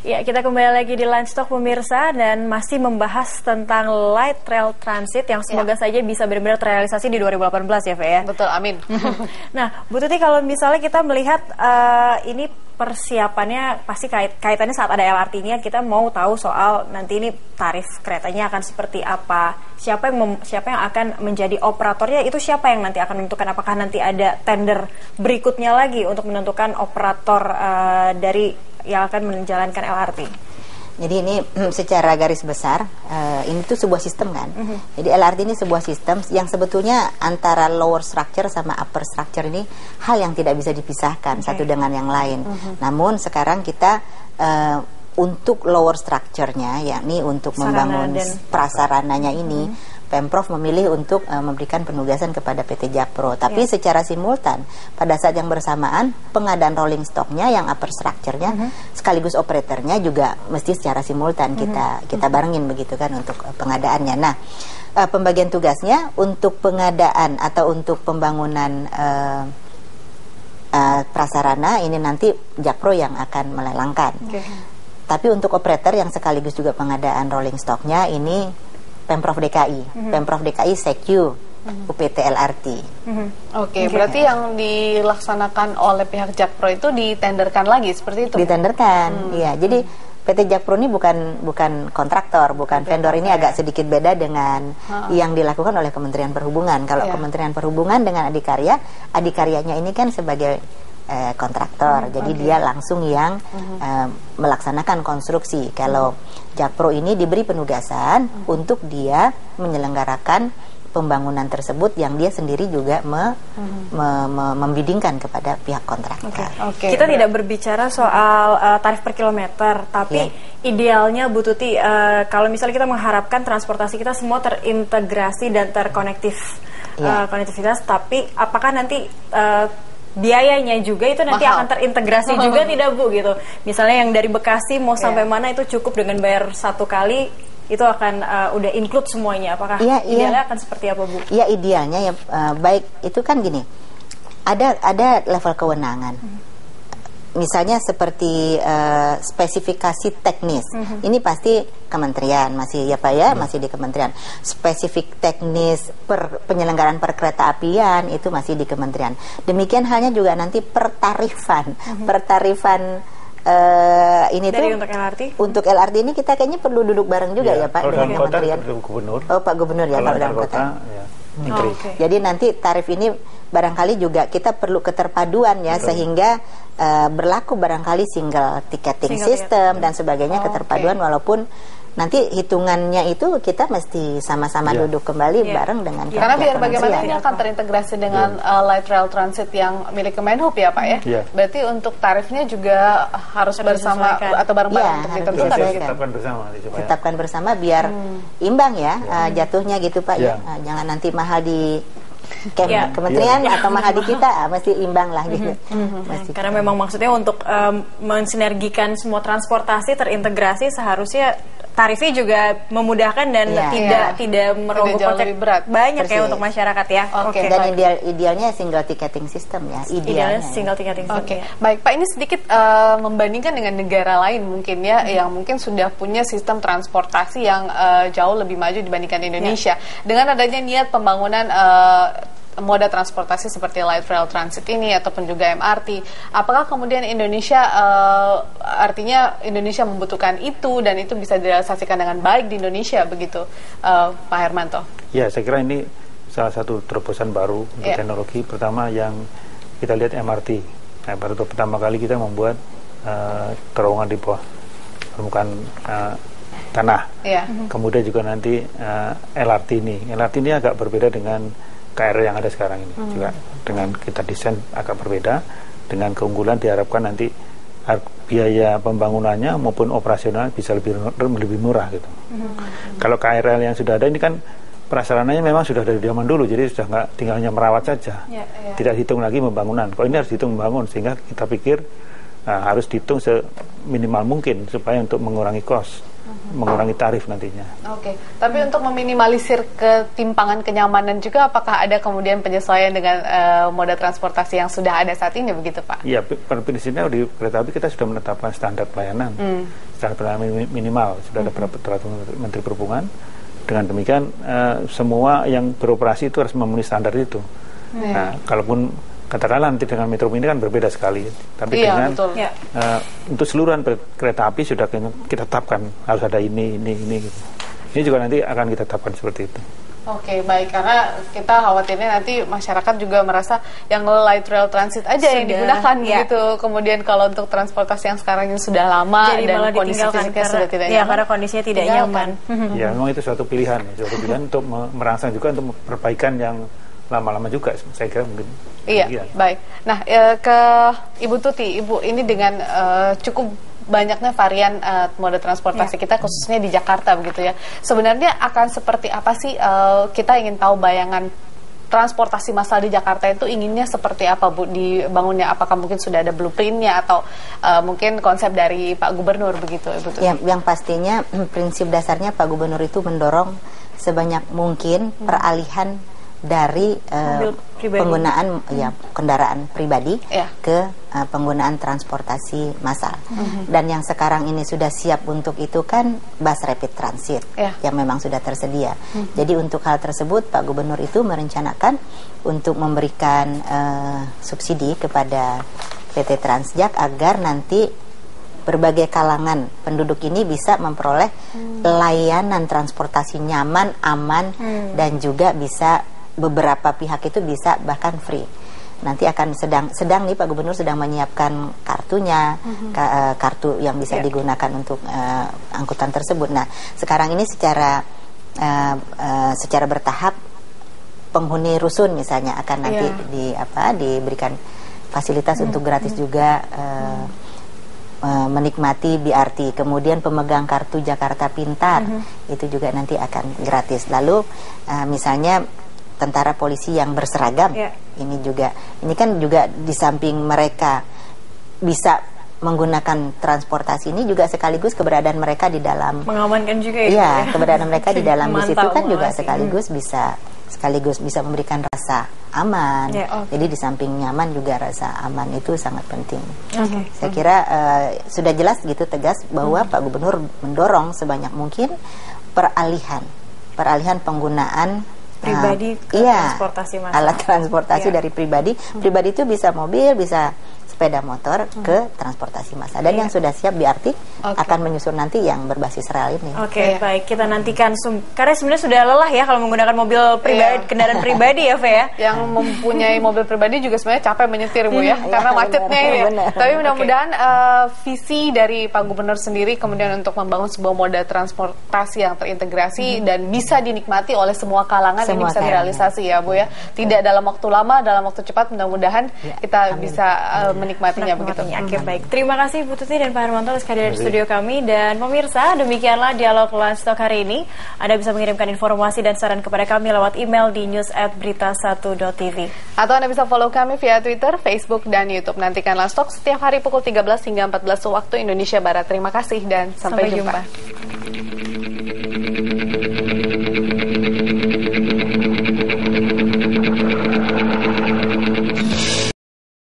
Ya, kita kembali lagi di Lunch Talk pemirsa dan masih membahas tentang Light Rail Transit yang semoga saja bisa benar-benar terrealisasi di 2018 ya, Fe ya. Betul, amin. Nah, Bu Tuti, kalau misalnya kita melihat ini persiapannya pasti kaitannya saat ada LRT-nya, kita mau tahu soal nanti ini tarif keretanya akan seperti apa, siapa yang akan menjadi operatornya, itu siapa yang nanti akan menentukan, apakah nanti ada tender berikutnya lagi untuk menentukan operator dari yang akan menjalankan LRT. Jadi ini secara garis besar ini tuh sebuah sistem kan. Jadi LRT ini sebuah sistem yang sebetulnya antara lower structure sama upper structure ini hal yang tidak bisa dipisahkan satu dengan yang lain. Namun sekarang kita untuk lower structure-nya, yakni untuk membangun prasarananya ini, Pemprov memilih untuk memberikan penugasan kepada PT Jakpro. Tapi secara simultan, pada saat yang bersamaan, pengadaan rolling stock-nya yang upper structure-nya, sekaligus operatornya juga mesti secara simultan kita barengin begitu kan untuk pengadaannya. Nah, pembagian tugasnya untuk pengadaan atau untuk pembangunan prasarana ini nanti Jakpro yang akan melelangkan. Tapi untuk operator yang sekaligus juga pengadaan rolling stock-nya ini Pemprov DKI, Pemprov DKI Sekyu, UPT LRT. Oke, berarti yang dilaksanakan oleh pihak Jakpro itu ditenderkan lagi seperti itu? Ditenderkan, iya. Jadi PT Jakpro ini bukan kontraktor, bukan vendor. Ini agak sedikit beda dengan yang dilakukan oleh Kementerian Perhubungan. Kalau Kementerian Perhubungan dengan adikaryanya ini kan sebagai kontraktor, jadi dia langsung yang melaksanakan konstruksi. Kalau Jakpro ini diberi penugasan untuk dia menyelenggarakan pembangunan tersebut yang dia sendiri juga membidingkan kepada pihak kontraktor. Kita tidak berbicara soal tarif per kilometer, tapi idealnya Bu Tuti, kalau misalnya kita mengharapkan transportasi kita semua terintegrasi dan konektivitas, tapi apakah nanti biayanya juga itu nanti akan terintegrasi juga tidak Bu gitu? Misalnya yang dari Bekasi mau sampai mana itu cukup dengan bayar satu kali, itu akan udah include semuanya. Apakah idealnya akan seperti apa Bu? Iya, idealnya ya baik itu kan gini, ada level kewenangan. Misalnya seperti spesifikasi teknis, ini pasti kementerian masih ya Pak ya, masih di kementerian. Spesifik teknis penyelenggaraan perkereta apian itu masih di kementerian. Demikian halnya juga nanti pertarifan ini dari tuh untuk LRT. Untuk LRT ini kita kayaknya perlu duduk bareng juga ya Pak dengan kementerian. Gubernur. Oh Pak Gubernur ya, Pak dalam kota. Jadi nanti tarif ini barangkali juga kita perlu keterpaduan ya, sehingga berlaku barangkali single ticketing system dan sebagainya, keterpaduan walaupun nanti hitungannya itu kita mesti sama-sama duduk kembali bareng dengan karena biar bagaimana ini akan terintegrasi dengan Light Rail Transit yang milik Kemenhub ya Pak ya. Berarti untuk tarifnya juga harus bersama atau bareng-bareng untuk ditentukan. Tetapkan bersama biar imbang ya jatuhnya gitu Pak ya. Jangan nanti mahal di kementerian atau mahal di kita, mesti imbang lah gitu. Karena memang maksudnya untuk mensinergikan semua transportasi terintegrasi, seharusnya tarifnya juga memudahkan dan tidak merogoh kocek banyak ya untuk masyarakat ya. Dan idealnya single ticketing system ya. Idealnya single ticketing system. Baik Pak, ini sedikit membandingkan dengan negara lain mungkin ya, yang mungkin sudah punya sistem transportasi yang jauh lebih maju dibandingkan Indonesia. Dengan adanya niat pembangunan moda transportasi seperti Light Rail Transit ini ataupun juga MRT, apakah kemudian Indonesia artinya Indonesia membutuhkan itu dan itu bisa direalisasikan dengan baik di Indonesia begitu, Pak Hermanto? Ya, saya kira ini salah satu terobosan baru untuk teknologi. Pertama yang kita lihat MRT. Nah, baru pertama kali kita membuat terowongan di bawah permukaan tanah. Kemudian juga nanti LRT ini agak berbeda dengan KRL yang ada sekarang ini, juga dengan kita desain agak berbeda, dengan keunggulan diharapkan nanti biaya pembangunannya maupun operasional bisa lebih murah gitu. Kalau KRL yang sudah ada ini kan prasarananya memang sudah dari zaman dulu, jadi sudah nggak tinggal hanya merawat saja, tidak hitung lagi pembangunan. Kalau ini harus dihitung membangun, sehingga kita pikir harus dihitung seminimal mungkin supaya untuk mengurangi cost. mengurangi tarif nantinya. Oke, tapi untuk meminimalisir ketimpangan kenyamanan juga, apakah ada kemudian penyesuaian dengan moda transportasi yang sudah ada saat ini begitu Pak? Iya, pada prinsipnya di kereta api kita sudah menetapkan standar pelayanan, standar pelayanan minimal, sudah ada peraturan Menteri Perhubungan. Dengan demikian semua yang beroperasi itu harus memenuhi standar itu. Nah, kalaupun katakanlah nanti dengan Metro Mini kan berbeda sekali, tapi dengan untuk seluruhan kereta api sudah kita tetapkan harus ada ini gitu. Ini juga nanti akan kita tetapkan seperti itu. Oke, baik, karena kita khawatirnya nanti masyarakat juga merasa yang light rail transit aja yang digunakan gitu. Kemudian kalau untuk transportasi yang sekarang yang sudah lama jadi dan kondisi fisiknya sudah tidak nyaman. Karena kondisinya tidak nyaman. Ya, memang itu suatu pilihan untuk merangsang juga untuk perbaikan yang lama-lama juga, saya kira mungkin. Iya, baik. Nah, ke Ibu Tuti, Ibu ini dengan cukup banyaknya varian moda transportasi kita khususnya di Jakarta begitu ya. Sebenarnya akan seperti apa sih, kita ingin tahu bayangan transportasi massal di Jakarta itu inginnya seperti apa Bu dibangunnya? Apakah mungkin sudah ada blueprintnya atau mungkin konsep dari Pak Gubernur begitu Ibu Tuti? Yang pastinya prinsip dasarnya Pak Gubernur itu mendorong sebanyak mungkin peralihan dari penggunaan kendaraan pribadi ke penggunaan transportasi massal. Dan yang sekarang ini sudah siap untuk itu kan bus rapid transit yang memang sudah tersedia. Jadi untuk hal tersebut Pak Gubernur itu merencanakan untuk memberikan subsidi kepada PT Transjak agar nanti berbagai kalangan penduduk ini bisa memperoleh layanan transportasi nyaman, aman, dan juga bisa beberapa pihak itu bisa bahkan free. Nanti akan sedang nih Pak Gubernur sedang menyiapkan kartunya, kartu yang bisa digunakan untuk angkutan tersebut. Nah, sekarang ini secara bertahap penghuni rusun misalnya akan nanti diberikan fasilitas untuk gratis juga menikmati BRT. Kemudian pemegang kartu Jakarta Pintar itu juga nanti akan gratis. Lalu misalnya tentara polisi yang berseragam, ini kan juga di samping mereka bisa menggunakan transportasi ini juga sekaligus keberadaan mereka di dalam mengamankan juga ya. Keberadaan mereka di dalam bis itu kan juga sekaligus bisa memberikan rasa aman. Jadi di samping nyaman juga rasa aman itu sangat penting. Saya kira sudah jelas gitu tegas bahwa Pak Gubernur mendorong sebanyak mungkin peralihan penggunaan pribadi ke transportasi massal. Alat transportasi dari pribadi itu bisa mobil, bisa sepeda motor ke transportasi massal. Dan yang sudah siap BRT akan menyusul nanti yang berbasis rel ini. Baik, kita nantikan karena sebenarnya sudah lelah ya kalau menggunakan mobil pribadi, kendaraan pribadi ya, Fe ya. Yang mempunyai mobil pribadi juga sebenarnya capek menyetir Bu ya, karena macetnya ya. Tapi mudah-mudahan visi dari Pak Gubernur sendiri kemudian untuk membangun sebuah moda transportasi yang terintegrasi dan bisa dinikmati oleh semua kalangan ini bisa direalisasi ya Bu ya. Tidak dalam waktu lama, dalam waktu cepat, mudah-mudahan kita bisa menikmatinya begitu. Baik. Terima kasih Bu Tuti dan Pak Hermanto sekali dari studio kami. Dan pemirsa, demikianlah dialog Lunch Talk hari ini. Anda bisa mengirimkan informasi dan saran kepada kami lewat email di news@berita1.tv. Atau Anda bisa follow kami via Twitter, Facebook, dan YouTube. Nantikan Lunch Talk setiap hari pukul 13 hingga 14 waktu Indonesia Barat. Terima kasih dan sampai jumpa.